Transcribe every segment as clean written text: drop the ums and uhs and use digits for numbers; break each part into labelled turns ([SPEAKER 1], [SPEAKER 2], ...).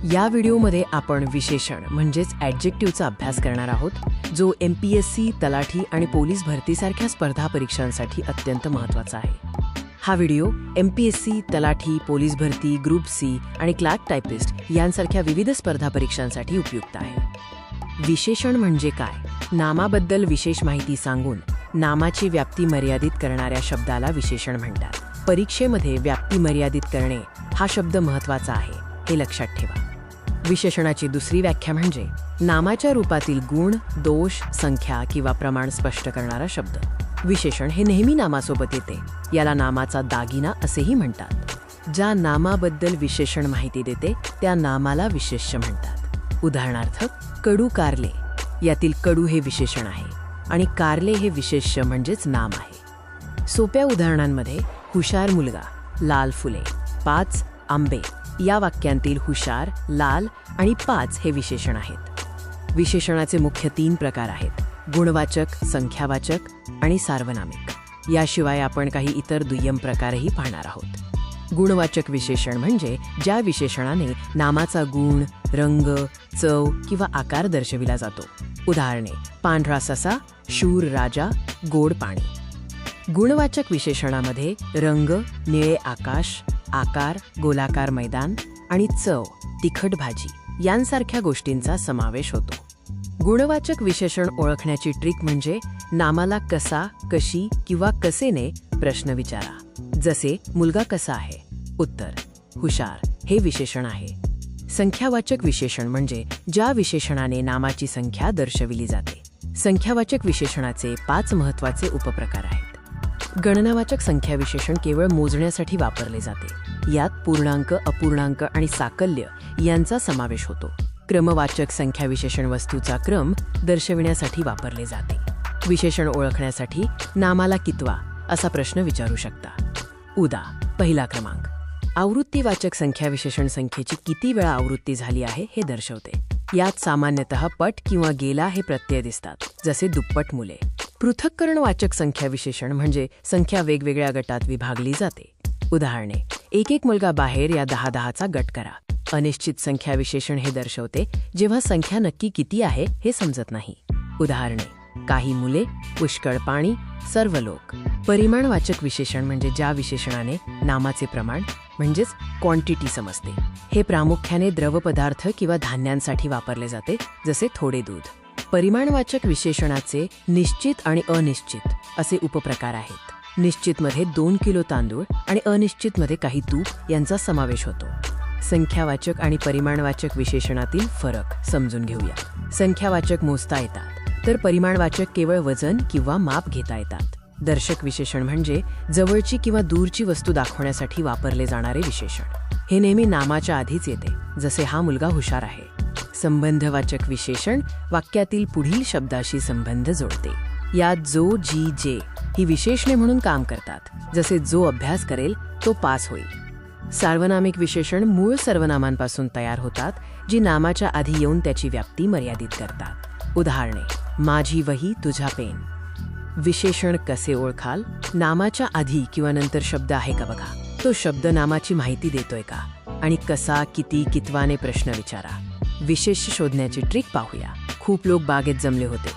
[SPEAKER 1] या व्हिडिओमध्ये आपण विशेषण म्हणजेच ॲडजेक्टिव्हचा अभ्यास करणार आहोत, जो MPSC, तलाठी आणि पोलीस भरतीसारख्या स्पर्धा परीक्षांसाठी अत्यंत महत्त्वाचा आहे. हा व्हिडिओ MPSC, तलाठी, पोलीस भरती, ग्रुप C आणि क्लर्क टायपिस्ट यांसारख्या विविध स्पर्धा परीक्षांसाठी उपयुक्त आहे. विशेषण म्हणजे काय? नामाबद्दल विशेष माहिती सांगून नामाची व्याप्ती मर्यादित करणाऱ्या शब्दाला विशेषण म्हणतात. परीक्षेमध्ये व्याप्ती मर्यादित करणे हा शब्द महत्त्वाचा आहे, हे लक्षात ठेवा. विशेषणाची दुसरी व्याख्या म्हणजे नामाच्या रूपातील गुण, दोष, संख्या किंवा प्रमाण स्पष्ट करणारा शब्द. विशेषण हे नेहमी नामासोबत येते. याला नामाचा दागिना असेही म्हणतात. ज्या नामाबद्दल विशेषण माहिती देते त्या नामाला विशेष्य म्हणतात. उदाहरणार्थ, कडू कारले यातील कडू हे विशेषण आहे आणि कारले हे विशेष्य म्हणजेच नाम आहे. सोप्या उदाहरणांमध्ये हुशार मुलगा, लाल फुले, 5 आंबे या वाक्यांतील हुशार, लाल आणि 5 हे विशेषण आहेत. विशेषणाचे मुख्य 3 प्रकार आहेत: गुणवाचक, संख्यावाचक आणि सार्वनामिक. याशिवाय आपण काही इतर दुय्यम प्रकारही पाहणार आहोत. गुणवाचक विशेषण म्हणजे ज्या विशेषणाने नामाचा गुण, रंग, चव किंवा आकार दर्शविला जातो. उदाहरणे: पांढरा ससा, शूर राजा, गोड पाणी. गुणवाचक विशेषणामध्ये रंग, निळे आकाश, आकार, गोलाकार मैदान आणि चव, तिखट भाजी यांसारख्या गोष्टींचा समावेश होतो. गुणवाचक विशेषण ओळखण्याची ट्रिक म्हणजे नामाला कसा, कशी किंवा कसेने प्रश्न विचारा. जसे, मुलगा कसा आहे? उत्तर: हुशार हे विशेषण आहे. संख्यावाचक विशेषण म्हणजे ज्या विशेषणाने नामाची संख्या दर्शविली जाते. संख्यावाचक विशेषणाचे 5 महत्त्वाचे उपप्रकार आहेत. गणनावाचक संख्या विशेषण केवळ मोजण्यासाठी वापरले जाते. यात पूर्णांक, अपूर्णांक आणि साकल्य यांचा समावेश होतो. क्रमवाचक संख्या विशेषण वस्तूचा क्रम दर्शविण्यासाठी वापरले जाते. विशेषण ओळखण्यासाठी नामाला कितवा असा प्रश्न विचारू शकता. उदा. पहिला क्रमांक. आवृत्तीवाचक संख्या विशेषण संख्येची किती वेळा आवृत्ती झाली आहे हे दर्शवते. यात सामान्यतः पट किंवा गेला हे प्रत्यय दिसतात, जसे दुप्पट मुले. पृथक्करणवाचक संख्या विशेषण म्हणजे संख्या वेगवेगळ्या गटात विभागली जाते. उदाहरणे: एक मुलगा बाहेर या 10-10चा गट करा. अनिश्चित संख्या विशेषण हे दर्शवते जेव्हा संख्या नक्की किती आहे हे समजत नाही. उदाहरणे: काही मुले, पुष्कळ पाणी, सर्व लोक. परिमाणवाचक विशेषण म्हणजे ज्या विशेषणाने नामाचे प्रमाण म्हणजेच क्वांटिटी समजते. हे प्रामुख्याने द्रवपदार्थ किंवा धान्यांसाठी वापरले जाते, जसे थोडे दूध. परिमाणवाचक विशेषणाचे निश्चित आणि अनिश्चित असे उपप्रकार आहेत. निश्चितमध्ये 2 किलो तांदूळ आणि अनिश्चितमध्ये काही तूप यांचा समावेश होतो. संख्यावाचक आणि परिमाणवाचक विशेषणातील फरक समजून घेऊया. संख्यावाचक मोजता येतात, तर परिमाणवाचक केवळ वजन किंवा माप घेता येतात. दर्शक विशेषण म्हणजे जवळची किंवा दूरची वस्तू दाखवण्यासाठी वापरले जाणारे विशेषण. हे नेहमी नामाच्या आधीच येते, जसे हा मुलगा हुशार आहे. संबंधवाचक विशेषण वाक्यातील पुढील शब्दाशी संबंध जोडते. यात जो, जी, जे ही विशेषणे म्हणून काम करतात, जसे जो अभ्यास करेल तो पास होईल. सार्वनामिक विशेषण मूळ सर्वनामांपासून तयार होतात, जी नामाच्या आधी येऊन त्याची व्याप्ती मर्यादित करतात. उदाहरणे: माझी वही, तुझा पेन. विशेषण कसे ओळखाल? नामाच्या आधी किंवा नंतर शब्द आहे का बघा. तो शब्द नामाची माहिती देतोय का? आणि कसा, किती, कितवाने प्रश्न विचारा. विशेष्य शोधण्याची ट्रिक पाहूया. खूप लोक बागेत जमले होते.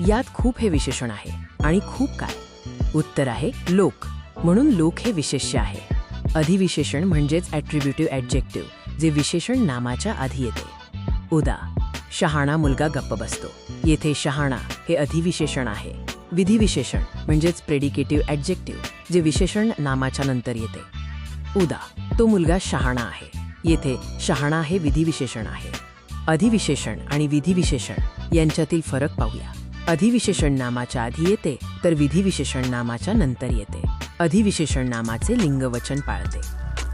[SPEAKER 1] यात खूप हे विशेषण आहे आणि खूप काय? उत्तर आहे लोक. म्हणून लोक हे विशेष्य आहे. अधिविशेषण म्हणजेच ॲट्रिब्युटिव्ह ॲडजेक्टिव्ह, जे विशेषण नामाच्या आधी येते. उदा. शहाणा मुलगा गप्प बसतो. येथे शहाणा हे अधिविशेषण आहे. विधिविशेषण म्हणजेच प्रेडिकेटिव्ह ॲडजेक्टिव्ह, जे विशेषण नामाच्या नंतर येते. उदा. तो मुलगा शहाणा आहे. येथे शहाणा हे विधिविशेषण आहे. अधिविशेषण आणि विधिविशेषण यांच्यातील फरक पाहूया. अधिविशेषण नामाच्या आधी येते, तर विधिविशेषण नामाच्या नंतर येते. अधिविशेषण नामाचे लिंगवचन पाळते.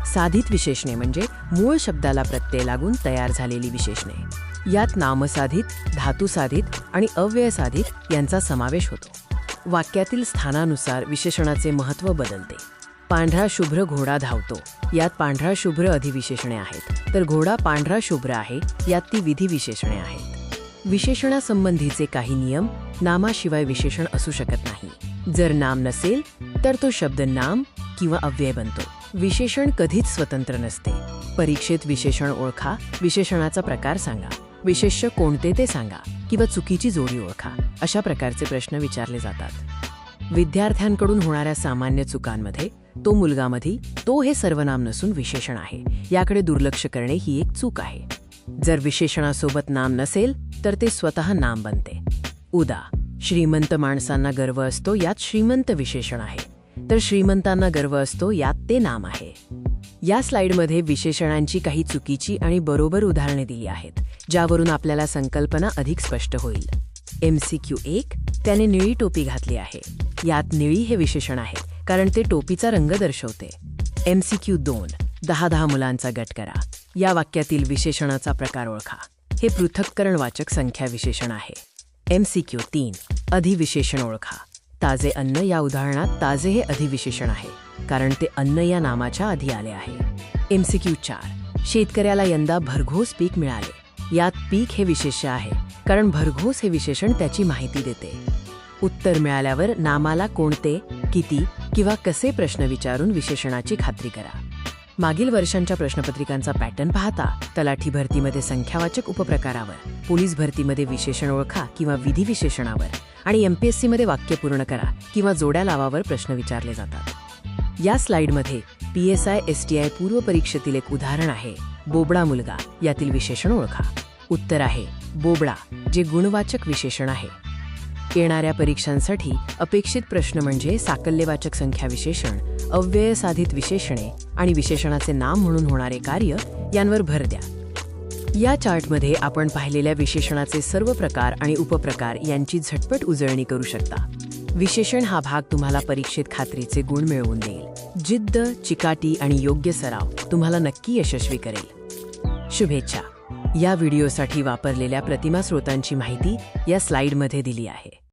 [SPEAKER 1] साधित विशेषणे म्हणजे मूळ शब्दाला प्रत्यय लागून तयार झालेली विशेषणे. यात नामसाधित, धातुसाधित आणि अव्ययसाधित यांचा समावेश होतो. वाक्यातील स्थानानुसार विशेषणाचे महत्त्व बदलते. पांढरा शुभ्र घोडा धावतो. यात पांढरा शुभ्र अधिविशेषणे आहेत, तर घोडा पांढरा शुभ्र आहे यात ती विधिविशेषणे आहेत. विशेषणासंबंधीचे काही नियम. नामाशिवाय विशेषण असू शकत नाही. जर नाम नसेल तर तो शब्द नाम किंवा अव्यय बनतो. विशेषण कधीच स्वतंत्र नसते. परीक्षेत विशेषण ओळखा, विशेषणाचा प्रकार सांगा, विशेष्य कोणते ते सांगा किंवा चुकीची जोडी ओळखा अशा प्रकारचे प्रश्न विचारले जातात. विद्यार्थ्यांकडून होणाऱ्या सामान्य चुकांमध्ये तो मुलगामध्ये तो हे सर्वनाम नसून विशेषण आहे याकडे दुर्लक्ष करणे ही एक चूक आहे. जर विशेषणासोबत नाम नसेल तर ते स्वतः नाम बनते. उदा. श्रीमंत माणसांना गर्व असतो यात श्रीमंत विशेषण आहे, तर श्रीमंतांना गर्व असतो यात ते नाम आहे. या स्लाइडमध्ये विशेषणांची काही चुकीची आणि बरोबर उदाहरणे दिली आहेत, ज्यावरून आपल्याला संकल्पना अधिक स्पष्ट होईल. MCQ 1. त्याने निळी टोपी घातली आहे. यात निळी हे विशेषण आहे कारण ते टोपीचा रंग दर्शवते. MCQ 2. 10 मुलांचा गट करा. या वाक्यातील विशेषणाचा प्रकार ओळखा. हे पृथक्करणवाचक संख्या विशेषण आहे. MCQ 3. अधिविशेषण ओळखा. ताजे अन्न या उदाहरणात ताजे हे अधिविशेषण आहे कारण ते अन्न या नामाच्या आधी आले आहे. MCQ 4. शेतकऱ्याला यंदा भरघोस पीक मिळाले. यात पीक हे विशेष्य आहे कारण भरघोस हे विशेषण त्याची माहिती देते. उत्तर मिळाल्यावर नामाला कोणते, किती किंवा कसे प्रश्न विचारून विशेषणाची खात्री करा. मागील वर्षांच्या प्रश्नपत्रिकांचा पॅटर्न पाहता तलाठी भरतीमध्ये संख्यावाचक उपप्रकारावर, पोलीस भरतीमध्ये विशेषण ओळखा किंवा विधी विशेषणावर आणि MPSC मध्ये वाक्य पूर्ण करा किंवा जोड्या लावावर प्रश्न विचारले जातात. या स्लाइडमध्ये PSI STI पूर्व परीक्षेतील एक उदाहरण आहे. बोबडा मुलगा यातील विशेषण ओळखा. उत्तर आहे बोबडा, जे गुणवाचक विशेषण आहे. येणाऱ्या परीक्षांसाठी अपेक्षित प्रश्न म्हणजे साकल्यवाचक संख्या विशेषण, अव्ययसाधित विशेषणे आणि विशेषणाचे नाम म्हणून होणारे कार्य यांवर भर द्या. या चार्टमध्ये आपण पाहिलेल्या विशेषणाचे सर्व प्रकार आणि उपप्रकार यांची झटपट उजळणी करू शकता. विशेषण हा भाग तुम्हाला परीक्षेत खात्रीचे गुण मिळवून देईल. जिद्द, चिकाटी आणि योग्य सराव तुम्हाला नक्की यशस्वी करेल. शुभेच्छा. या व्हिडिओसाठी वापरलेल्या प्रतिमा स्रोतांची माहिती या स्लाइडमध्ये दिली आहे.